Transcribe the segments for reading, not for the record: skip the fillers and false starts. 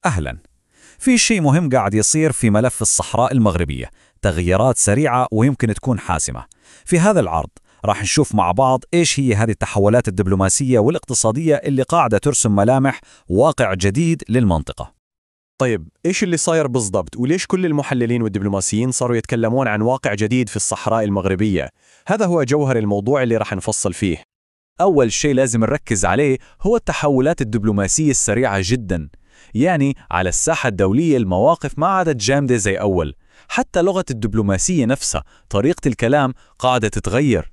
أهلا. في شيء مهم قاعد يصير في ملف الصحراء المغربية، تغييرات سريعة ويمكن تكون حاسمة. في هذا العرض راح نشوف مع بعض إيش هي هذه التحولات الدبلوماسية والاقتصادية اللي قاعدة ترسم ملامح واقع جديد للمنطقة. طيب إيش اللي صاير بالضبط وليش كل المحللين والدبلوماسيين صاروا يتكلمون عن واقع جديد في الصحراء المغربية؟ هذا هو جوهر الموضوع اللي راح نفصل فيه. أول شيء لازم نركز عليه هو التحولات الدبلوماسية السريعة جداً. يعني على الساحة الدولية المواقف ما عادت جامدة زي أول، حتى لغة الدبلوماسية نفسها، طريقة الكلام قاعدة تتغير.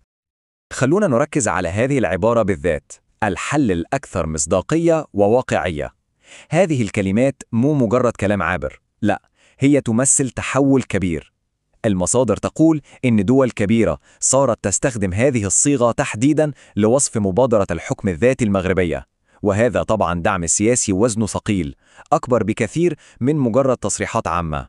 خلونا نركز على هذه العبارة بالذات، الحل الأكثر مصداقية وواقعية. هذه الكلمات مو مجرد كلام عابر، لا، هي تمثل تحول كبير. المصادر تقول إن دول كبيرة صارت تستخدم هذه الصيغة تحديداً لوصف مبادرة الحكم الذاتي المغربية، وهذا طبعاً دعم سياسي وزنه ثقيل، أكبر بكثير من مجرد تصريحات عامة.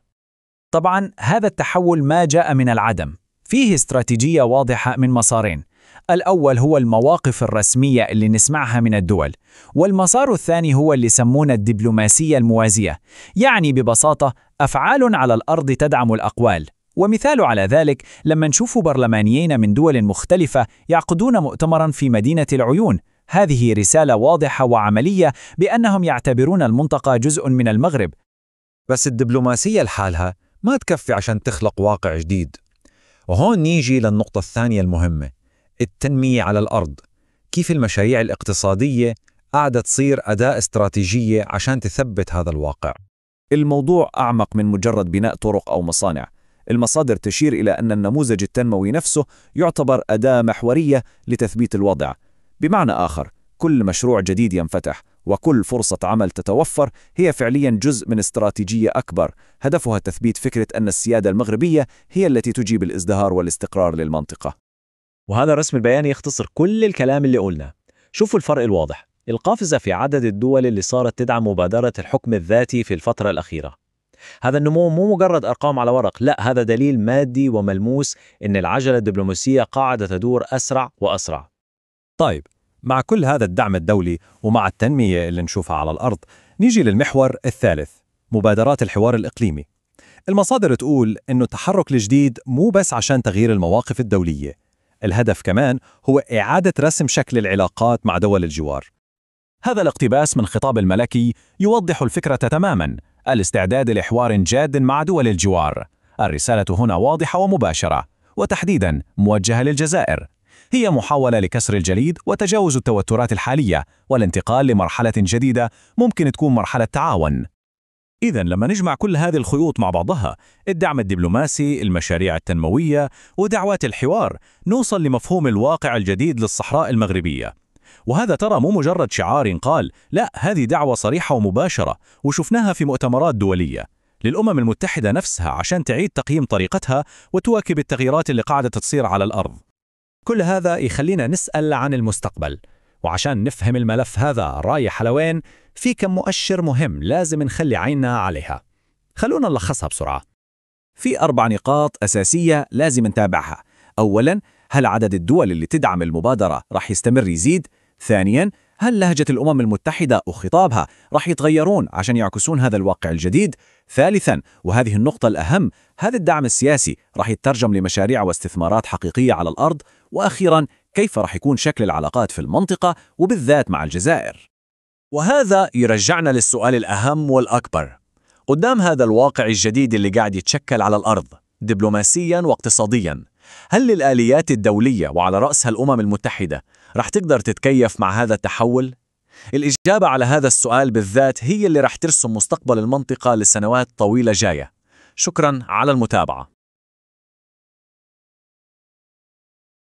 طبعاً هذا التحول ما جاء من العدم، فيه استراتيجية واضحة من مسارين. الأول هو المواقف الرسمية اللي نسمعها من الدول، والمسار الثاني هو اللي يسمونه الدبلوماسية الموازية، يعني ببساطة أفعال على الأرض تدعم الأقوال. ومثال على ذلك لما نشوف برلمانيين من دول مختلفة يعقدون مؤتمراً في مدينة العيون، هذه رسالة واضحة وعملية بأنهم يعتبرون المنطقة جزء من المغرب. بس الدبلوماسية لحالها ما تكفي عشان تخلق واقع جديد. وهون نيجي للنقطة الثانية المهمة، التنمية على الأرض. كيف المشاريع الاقتصادية قاعدة تصير أداة استراتيجية عشان تثبت هذا الواقع. الموضوع أعمق من مجرد بناء طرق أو مصانع. المصادر تشير إلى أن النموذج التنموي نفسه يعتبر أداة محورية لتثبيت الوضع. بمعنى آخر، كل مشروع جديد ينفتح وكل فرصة عمل تتوفر هي فعلياً جزء من استراتيجية أكبر، هدفها تثبيت فكرة أن السيادة المغربية هي التي تجيب الازدهار والاستقرار للمنطقة. وهذا الرسم البياني يختصر كل الكلام اللي قلناه. شوفوا الفرق الواضح، القافزة في عدد الدول اللي صارت تدعم مبادرة الحكم الذاتي في الفترة الأخيرة. هذا النمو مو مجرد أرقام على ورق، لا، هذا دليل مادي وملموس إن العجلة الدبلوماسية قاعدة تدور أسرع وأسرع. طيب، مع كل هذا الدعم الدولي ومع التنمية اللي نشوفها على الأرض، نيجي للمحور الثالث، مبادرات الحوار الإقليمي. المصادر تقول إنه التحرك الجديد مو بس عشان تغيير المواقف الدولية، الهدف كمان هو إعادة رسم شكل العلاقات مع دول الجوار. هذا الاقتباس من خطاب الملكي يوضح الفكرة تماماً، الاستعداد لحوار جاد مع دول الجوار. الرسالة هنا واضحة ومباشرة، وتحديداً موجهة للجزائر. هي محاولة لكسر الجليد وتجاوز التوترات الحالية والانتقال لمرحلة جديدة ممكن تكون مرحلة تعاون. إذن لما نجمع كل هذه الخيوط مع بعضها، الدعم الدبلوماسي، المشاريع التنموية، ودعوات الحوار، نوصل لمفهوم الواقع الجديد للصحراء المغربية. وهذا ترى مو مجرد شعار ينقال، لا، هذه دعوة صريحة ومباشرة، وشفناها في مؤتمرات دولية للأمم المتحدة نفسها عشان تعيد تقييم طريقتها وتواكب التغييرات اللي قاعدة تصير على الأرض. كل هذا يخلينا نسأل عن المستقبل، وعشان نفهم الملف هذا رايح لوين، في كم مؤشر مهم لازم نخلي عيننا عليها. خلونا نلخصها بسرعة. في 4 نقاط أساسية لازم نتابعها. أولاً، هل عدد الدول اللي تدعم المبادرة راح يستمر يزيد؟ ثانياً، هل لهجة الأمم المتحدة وخطابها راح يتغيرون عشان يعكسون هذا الواقع الجديد؟ ثالثاً، وهذه النقطة الأهم، هذا الدعم السياسي راح يترجم لمشاريع واستثمارات حقيقية على الأرض؟ وأخيراً، كيف راح يكون شكل العلاقات في المنطقة وبالذات مع الجزائر؟ وهذا يرجعنا للسؤال الأهم والأكبر. قدام هذا الواقع الجديد اللي قاعد يتشكل على الأرض دبلوماسياً واقتصادياً، هل الآليات الدولية وعلى رأسها الأمم المتحدة رح تقدر تتكيف مع هذا التحول؟ الإجابة على هذا السؤال بالذات هي اللي رح ترسم مستقبل المنطقة لسنوات طويلة جاية. شكراً على المتابعة.